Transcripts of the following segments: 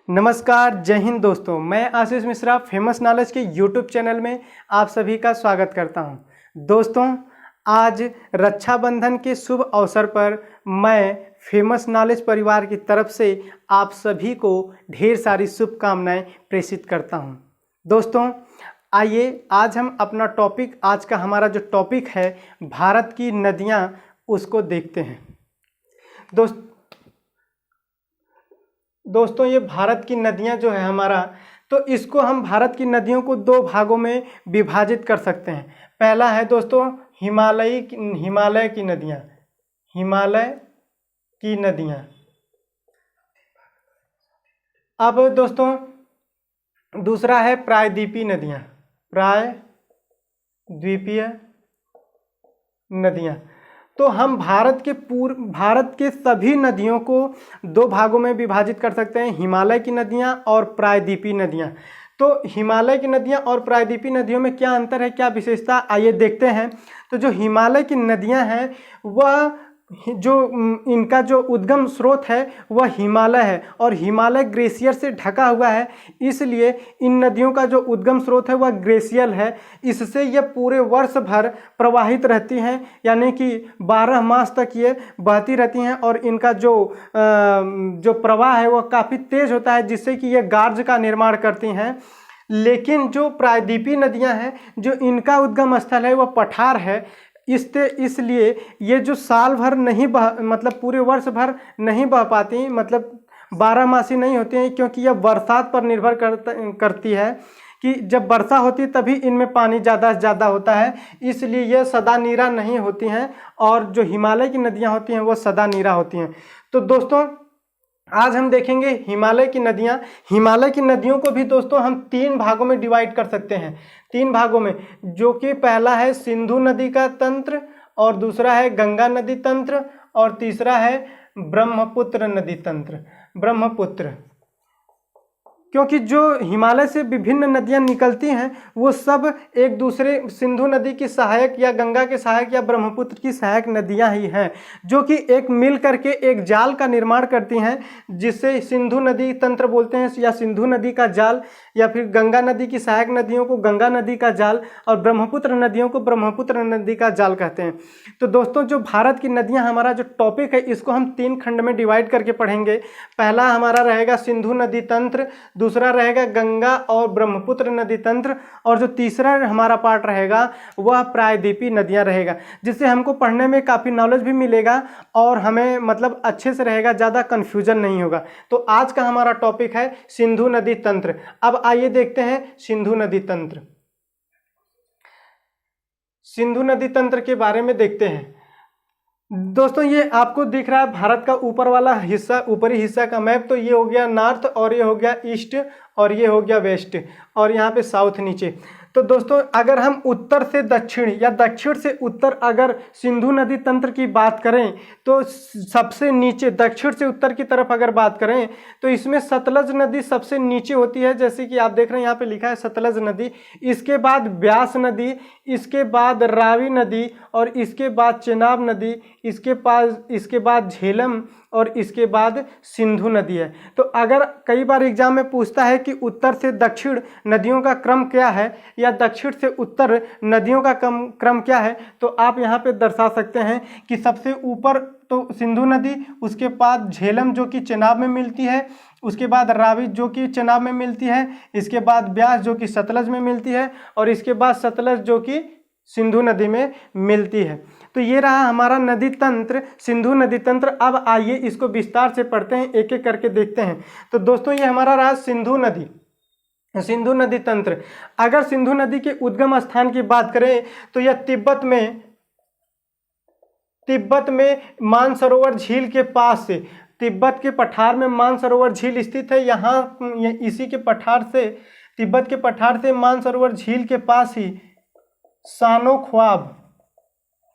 नमस्कार, जय हिंद दोस्तों। मैं आशीष मिश्रा फेमस नॉलेज के यूट्यूब चैनल में आप सभी का स्वागत करता हूं। दोस्तों, आज रक्षाबंधन के शुभ अवसर पर मैं फेमस नॉलेज परिवार की तरफ से आप सभी को ढेर सारी शुभकामनाएं प्रेषित करता हूं। दोस्तों, आइए आज हम अपना टॉपिक, आज का हमारा जो टॉपिक है भारत की नदियां, उसको देखते हैं। दोस्तों, ये भारत की नदियां जो है हमारा, तो इसको हम भारत की नदियों को दो भागों में विभाजित कर सकते हैं। पहला है दोस्तों हिमालय की नदियां, हिमालय की नदियां। अब दोस्तों दूसरा है प्रायद्वीपीय नदियां, प्रायद्वीपीय नदियां। तो हम भारत के सभी नदियों को दो भागों में विभाजित कर सकते हैं, हिमालय की नदियां और प्रायद्वीपीय नदियां। तो हिमालय की नदियां और प्रायद्वीपीय नदियों में क्या अंतर है, क्या विशेषता, आइए देखते हैं। तो जो हिमालय की नदियां हैं वह इनका जो उद्गम स्रोत है वह हिमालय है और हिमालय ग्लेशियर से ढका हुआ है, इसलिए इन नदियों का जो उद्गम स्रोत है वह ग्लेशियल है। इससे ये पूरे वर्ष भर प्रवाहित रहती हैं, यानी कि 12 मास तक ये बहती रहती हैं और इनका जो प्रवाह है वह काफ़ी तेज होता है, जिससे कि ये गार्ज का निर्माण करती हैं। लेकिन जो प्रायद्वीपीय नदियां हैं, जो इनका उद्गम स्थल है वह पठार है, इसलिए ये जो साल भर नहीं मतलब पूरे वर्ष भर नहीं बह पाती, मतलब 12 मासी नहीं होती हैं, क्योंकि यह बरसात पर निर्भर करती है कि जब वर्षा होती है तभी इनमें पानी ज़्यादा से ज़्यादा होता है, इसलिए ये सदा नीरा नहीं होती हैं। और जो हिमालय की नदियाँ होती हैं वो सदा नीरा होती हैं। तो दोस्तों आज हम देखेंगे हिमालय की नदियाँ। हिमालय की नदियों को भी दोस्तों हम 3 भागों में डिवाइड कर सकते हैं, 3 भागों में, जो कि पहला है सिंधु नदी का तंत्र, और दूसरा है गंगा नदी तंत्र, और तीसरा है ब्रह्मपुत्र नदी तंत्र। ब्रह्मपुत्र, क्योंकि जो हिमालय से विभिन्न नदियां निकलती हैं वो सब एक दूसरे, सिंधु नदी की सहायक या गंगा के सहायक या ब्रह्मपुत्र की सहायक नदियां ही हैं, जो कि एक मिल करके एक जाल का निर्माण करती हैं, जिसे सिंधु नदी तंत्र बोलते हैं, या सिंधु नदी का जाल, या फिर गंगा नदी की सहायक नदियों को गंगा नदी का जाल और ब्रह्मपुत्र नदियों को ब्रह्मपुत्र नदी का जाल कहते हैं। तो दोस्तों जो भारत की नदियाँ, हमारा जो टॉपिक है, इसको हम 3 खंड में डिवाइड करके पढ़ेंगे। पहला हमारा रहेगा सिंधु नदी तंत्र, दूसरा रहेगा गंगा और ब्रह्मपुत्र नदी तंत्र, और जो तीसरा हमारा पार्ट रहेगा वह प्रायद्वीपीय नदियां रहेगा, जिससे हमको पढ़ने में काफ़ी नॉलेज भी मिलेगा और हमें मतलब अच्छे से रहेगा, ज़्यादा कन्फ्यूजन नहीं होगा। तो आज का हमारा टॉपिक है सिंधु नदी तंत्र। अब आइए देखते हैं सिंधु नदी तंत्र। सिंधु नदी तंत्र के बारे में देखते हैं। दोस्तों ये आपको दिख रहा है भारत का ऊपर वाला हिस्सा, ऊपरी हिस्सा का मैप, तो ये हो गया नॉर्थ, और ये हो गया ईस्ट, और ये हो गया वेस्ट, और यहाँ पे साउथ नीचे। तो दोस्तों अगर हम उत्तर से दक्षिण या दक्षिण से उत्तर अगर सिंधु नदी तंत्र की बात करें, तो सबसे नीचे दक्षिण से उत्तर की तरफ अगर बात करें तो इसमें सतलज नदी सबसे नीचे होती है, जैसे कि आप देख रहे हैं यहाँ पे लिखा है सतलज नदी, इसके बाद ब्यास नदी, इसके बाद रावी नदी, और इसके बाद चेनाब नदी, इसके बाद झेलम, और इसके बाद सिंधु नदी है। तो अगर कई बार एग्जाम में पूछता है कि उत्तर से दक्षिण नदियों का क्रम क्या है, या दक्षिण से उत्तर नदियों का क्रम क्या है, तो आप यहाँ पे दर्शा सकते हैं कि सबसे ऊपर तो सिंधु नदी, उसके बाद झेलम जो कि चेनाब में मिलती है, उसके बाद रावी जो कि चेनाब में मिलती है, इसके बाद ब्यास जो कि सतलज में मिलती है, और इसके बाद सतलज जो कि सिंधु नदी में मिलती है। तो ये रहा हमारा नदी तंत्र, सिंधु नदी तंत्र। अब आइए इसको विस्तार से पढ़ते हैं, एक एक करके देखते हैं। तो दोस्तों ये हमारा रहा सिंधु नदी तंत्र। अगर सिंधु नदी के उद्गम स्थान की बात करें तो यह तिब्बत में मानसरोवर झील के पास से, तिब्बत के पठार में मानसरोवर झील स्थित है। यहाँ इसी के पठार से, तिब्बत के पठार से मानसरोवर झील के पास ही सानो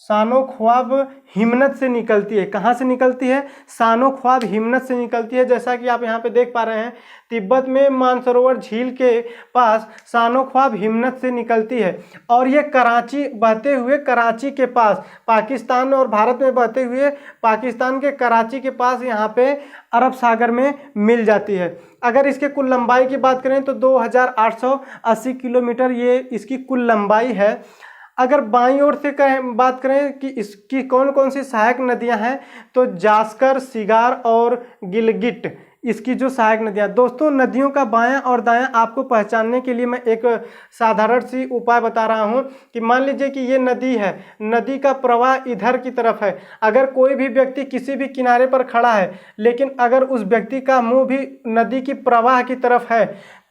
शानो ख्वाब हिमनत से निकलती है। कहाँ से निकलती है? शानो ख्वाब हिमनत से निकलती है। जैसा कि आप यहाँ पे देख पा रहे हैं, तिब्बत में मानसरोवर झील के पास शानो ख्वाब हिमनत से निकलती है और ये कराची बहते हुए कराची के पास, पाकिस्तान और भारत में बहते हुए पाकिस्तान के कराची के पास यहाँ पे अरब सागर में मिल जाती है। अगर इसके कुल लंबाई की बात करें तो 2880 किलोमीटर ये इसकी कुल लंबाई है। अगर बाईं ओर से बात करें कि इसकी कौन कौन सी सहायक नदियां हैं, तो जास्कर, सिगार और गिलगिट इसकी जो सहायक नदियां। दोस्तों, नदियों का बायां और दायां आपको पहचानने के लिए मैं एक साधारण सी उपाय बता रहा हूं कि मान लीजिए कि ये नदी है, नदी का प्रवाह इधर की तरफ है। अगर कोई भी व्यक्ति किसी भी किनारे पर खड़ा है, लेकिन अगर उस व्यक्ति का मुंह भी नदी की प्रवाह की तरफ है,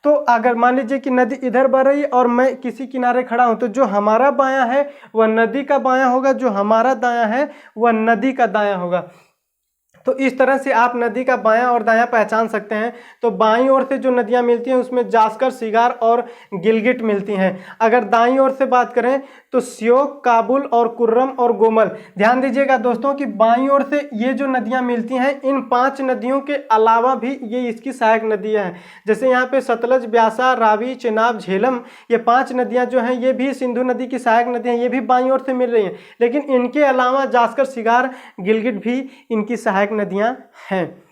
तो अगर मान लीजिए कि नदी इधर बह रही है और मैं किसी किनारे खड़ा हूं, तो जो हमारा बायां है वह नदी का बायां होगा, जो हमारा दायां है वह नदी का दायां होगा। तो इस तरह से आप नदी का बायां और दायां पहचान सकते हैं। तो बाईं ओर से जो नदियां मिलती हैं उसमें जास्कर, सिगार और गिलगिट मिलती हैं। अगर दाईं ओर से बात करें तो श्योक, काबुल और कुर्रम और गोमल। ध्यान दीजिएगा दोस्तों कि बाईं ओर से ये जो नदियां मिलती हैं, इन 5 नदियों के अलावा भी ये इसकी सहायक नदियां हैं। जैसे यहाँ पे सतलज, ब्यासा, रावी, चेनाब, झेलम, ये 5 नदियां जो हैं ये भी सिंधु नदी की सहायक नदियां, ये भी बाईं ओर से मिल रही हैं। लेकिन इनके अलावा जास्कर, सिगार, गिलगिट भी इनकी सहायक नदियां हैं।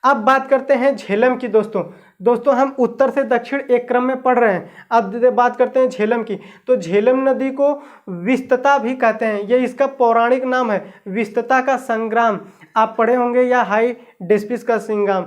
अब बात करते हैं झेलम की। दोस्तों हम उत्तर से दक्षिण एक क्रम में पढ़ रहे हैं। अब बात करते हैं झेलम की। तो झेलम नदी को विस्तता भी कहते हैं, ये इसका पौराणिक नाम है। विस्तता का संग्राम आप पढ़े होंगे, या हाइडेस्पिस का संग्राम,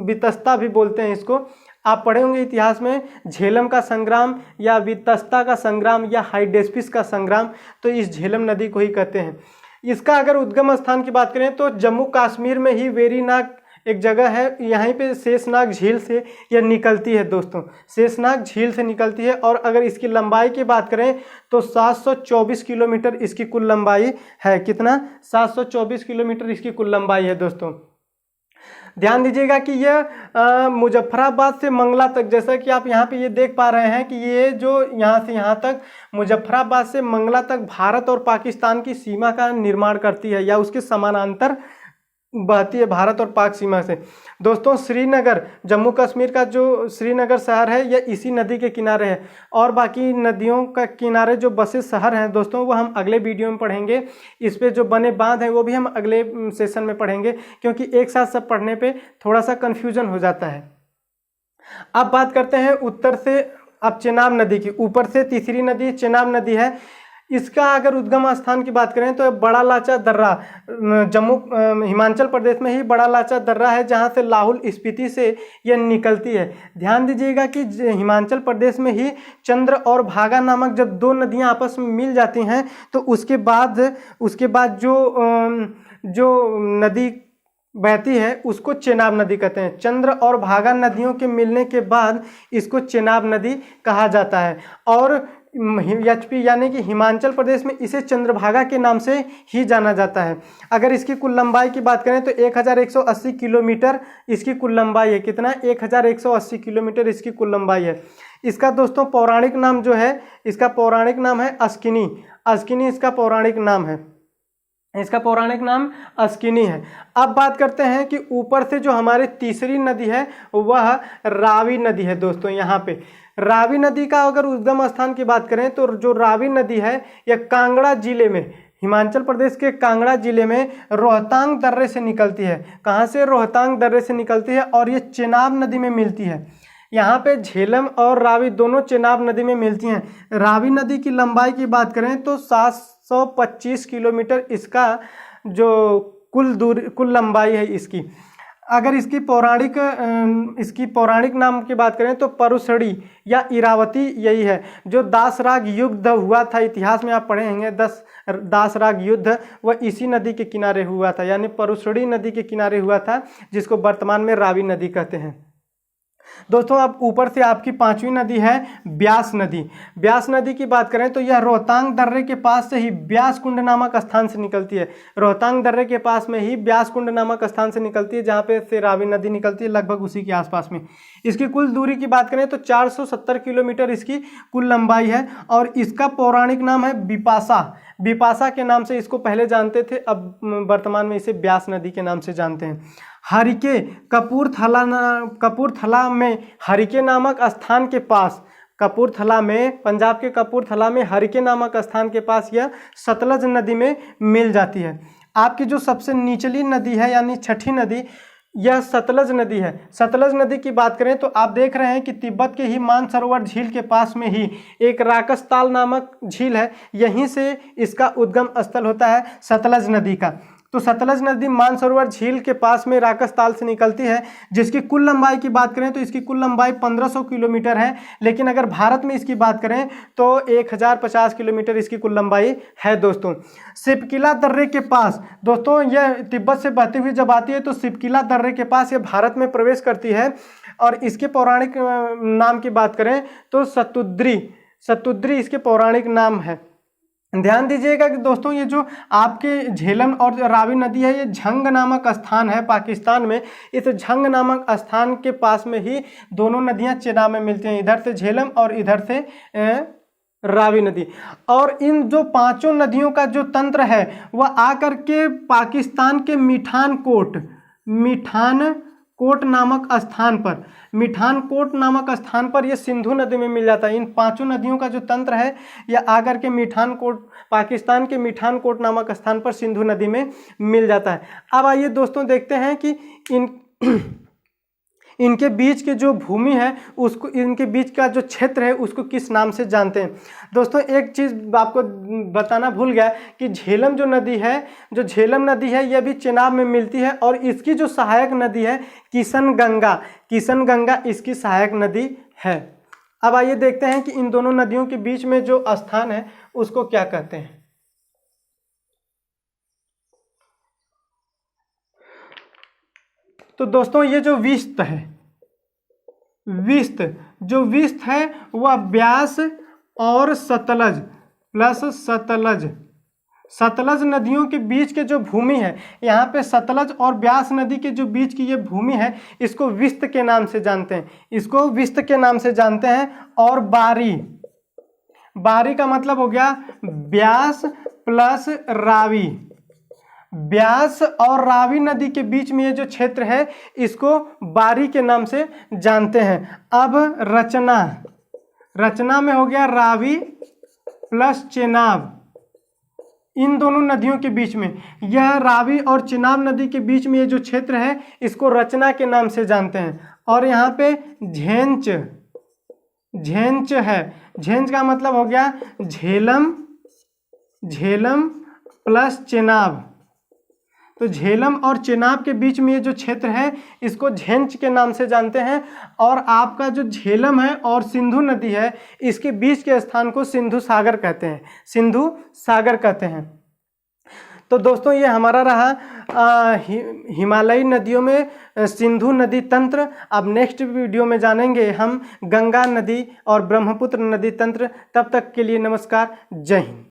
वितस्ता भी बोलते हैं इसको, आप पढ़े होंगे इतिहास में। झेलम का संग्राम या वितस्ता का संग्राम या हाइडेस्पिस का संग्राम, तो इस झेलम नदी को ही कहते हैं। इसका अगर उद्गम स्थान की बात करें तो जम्मू कश्मीर में ही वेरीनाग एक जगह है, यहीं पे शेषनाग झील से यह निकलती है। दोस्तों, शेषनाग झील से निकलती है और अगर इसकी लंबाई की बात करें तो 724 किलोमीटर इसकी कुल लंबाई है। कितना? 724 किलोमीटर इसकी कुल लंबाई है। दोस्तों ध्यान दीजिएगा कि यह मुजफ्फराबाद से मंगला तक, जैसा कि आप यहाँ पे ये देख पा रहे हैं कि ये जो यहाँ से यहाँ तक मुजफ्फराबाद से मंगला तक भारत और पाकिस्तान की सीमा का निर्माण करती है या उसके समानांतर बहती है भारत और पाक सीमा से। दोस्तों श्रीनगर, जम्मू कश्मीर का जो श्रीनगर शहर है यह इसी नदी के किनारे है। और बाकी नदियों का किनारे जो बसे शहर हैं दोस्तों, वो हम अगले वीडियो में पढ़ेंगे। इस पे जो बने बांध हैं वो भी हम अगले सेशन में पढ़ेंगे, क्योंकि एक साथ सब पढ़ने पे थोड़ा सा कन्फ्यूजन हो जाता है। अब बात करते हैं उत्तर से, अब चेनाब नदी की। ऊपर से तीसरी नदी चेनाब नदी है। इसका अगर उद्गम स्थान की बात करें तो बड़ा लाचा दर्रा, जम्मू हिमाचल प्रदेश में ही बड़ा लाचा दर्रा है, जहां से लाहौल स्पीति से यह निकलती है। ध्यान दीजिएगा कि हिमाचल प्रदेश में ही चंद्र और भागा नामक जब 2 नदियां आपस में मिल जाती हैं तो उसके बाद जो नदी बहती है उसको चेनाब नदी कहते हैं। चंद्र और भागा नदियों के मिलने के बाद इसको चेनाब नदी कहा जाता है। और HP यानी कि हिमाचल प्रदेश में इसे चंद्रभागा के नाम से ही जाना जाता है। अगर इसकी कुल लंबाई की बात करें तो 1180 किलोमीटर इसकी कुल लंबाई है। कितना? 1180 किलोमीटर इसकी कुल लंबाई है। इसका दोस्तों पौराणिक नाम जो है, इसका पौराणिक नाम है अस्किनी। अस्किनी इसका पौराणिक नाम है, इसका पौराणिक नाम अस्किनी है। अब बात करते हैं कि ऊपर से जो हमारी तीसरी नदी है वह रावी नदी है। दोस्तों यहाँ पे रावी नदी का अगर उद्गम स्थान की बात करें तो जो रावी नदी है यह कांगड़ा जिले में, हिमाचल प्रदेश के कांगड़ा जिले में रोहतांग दर्रे से निकलती है। कहाँ से? रोहतांग दर्रे से निकलती है और ये चेनाब नदी में मिलती है। यहाँ पे झेलम और रावी दोनों चेनाब नदी में मिलती हैं। रावी नदी की लंबाई की बात करें तो 725 किलोमीटर इसका जो कुल लंबाई है इसकी। अगर इसकी पौराणिक नाम की बात करें तो परुसड़ी या इरावती यही है। जो दासराग युद्ध हुआ था, इतिहास में आप पढ़े होंगे, दासराग युद्ध, वह इसी नदी के किनारे हुआ था, यानी परुसड़ी नदी के किनारे हुआ था, जिसको वर्तमान में रावी नदी कहते हैं। दोस्तों अब ऊपर से आपकी पांचवी नदी है ब्यास नदी। ब्यास नदी की बात करें तो यह रोहतांग दर्रे के पास से ही ब्यास कुंड नामक स्थान से निकलती है। रोहतांग दर्रे के पास में ही ब्यास कुंड नामक स्थान से निकलती है, जहाँ पे से रावी नदी निकलती है, लगभग उसी के आसपास में। इसकी कुल दूरी की बात करें तो 470 किलोमीटर इसकी कुल लंबाई है और इसका पौराणिक नाम है बिपाशा। बिपाशा के नाम से इसको पहले जानते थे, अब वर्तमान में इसे ब्यास नदी के नाम से जानते हैं। हरिके कपूरथला में हरिके नामक स्थान के पास, कपूरथला में, पंजाब के कपूरथला में हरिके नामक स्थान के पास यह सतलज नदी में मिल जाती है। आपकी जो सबसे निचली नदी है यानी छठी नदी, यह सतलज नदी है। सतलज नदी की बात करें तो आप देख रहे हैं कि तिब्बत के ही मानसरोवर झील के पास में ही एक राकसताल नामक झील है, यहीं से इसका उद्गम स्थल होता है सतलज नदी का। तो सतलज नदी मानसरोवर झील के पास में राकसताल से निकलती है, जिसकी कुल लंबाई की बात करें तो इसकी कुल लंबाई 1500 किलोमीटर है, लेकिन अगर भारत में इसकी बात करें तो 1050 किलोमीटर इसकी कुल लंबाई है। दोस्तों सिपकिला दर्रे के पास, दोस्तों यह तिब्बत से बहती हुई जब आती है तो सिपकिला दर्रे के पास ये भारत में प्रवेश करती है और इसके पौराणिक नाम की बात करें तो सतुद्री इसके पौराणिक नाम है। ध्यान दीजिएगा कि दोस्तों ये जो आपके झेलम और रावी नदी है, ये झंग नामक स्थान है पाकिस्तान में। इस झंग नामक स्थान के पास में ही दोनों नदियां चेनाब में मिलती हैं, इधर से झेलम और इधर से रावी नदी। और इन जो पांचों नदियों का जो तंत्र है वह आकर के पाकिस्तान के मिठान कोट नामक स्थान पर यह सिंधु नदी में मिल जाता है। इन पांचों नदियों का जो तंत्र है यह आकर के पाकिस्तान के मिठान कोट नामक स्थान पर सिंधु नदी में मिल जाता है। अब आइए दोस्तों देखते हैं कि इनके बीच के जो भूमि है उसको, इनके बीच का जो क्षेत्र है उसको किस नाम से जानते हैं। दोस्तों एक चीज़ आपको बताना भूल गया कि झेलम नदी है यह भी चेनाब में मिलती है और इसकी जो सहायक नदी है किशन गंगा इसकी सहायक नदी है। अब आइए देखते हैं कि इन दोनों नदियों के बीच में जो स्थान है उसको क्या कहते हैं। तो दोस्तों ये जो विस्त है वह ब्यास और सतलज नदियों के बीच के जो भूमि है, यहाँ पे सतलज और ब्यास नदी के जो बीच की ये भूमि है इसको विस्त के नाम से जानते हैं। और बारी का मतलब हो गया ब्यास प्लस रावी। ब्यास और रावी नदी के बीच में ये जो क्षेत्र है इसको बारी के नाम से जानते हैं। अब रचना में हो गया रावी प्लस चेनाब। इन दोनों नदियों के बीच में, यह रावी और चेनाब नदी के बीच में ये जो क्षेत्र है इसको रचना के नाम से जानते हैं। और यहाँ पे झेंच है। झेंच का मतलब हो गया झेलम प्लस चेनाब। तो झेलम और चेनाब के बीच में ये जो क्षेत्र है इसको झेंच के नाम से जानते हैं। और आपका जो झेलम है और सिंधु नदी है इसके बीच के स्थान को सिंधु सागर कहते हैं। तो दोस्तों ये हमारा रहा हिमालयी नदियों में सिंधु नदी तंत्र। अब नेक्स्ट वीडियो में जानेंगे हम गंगा नदी और ब्रह्मपुत्र नदी तंत्र। तब तक के लिए नमस्कार, जय हिंद।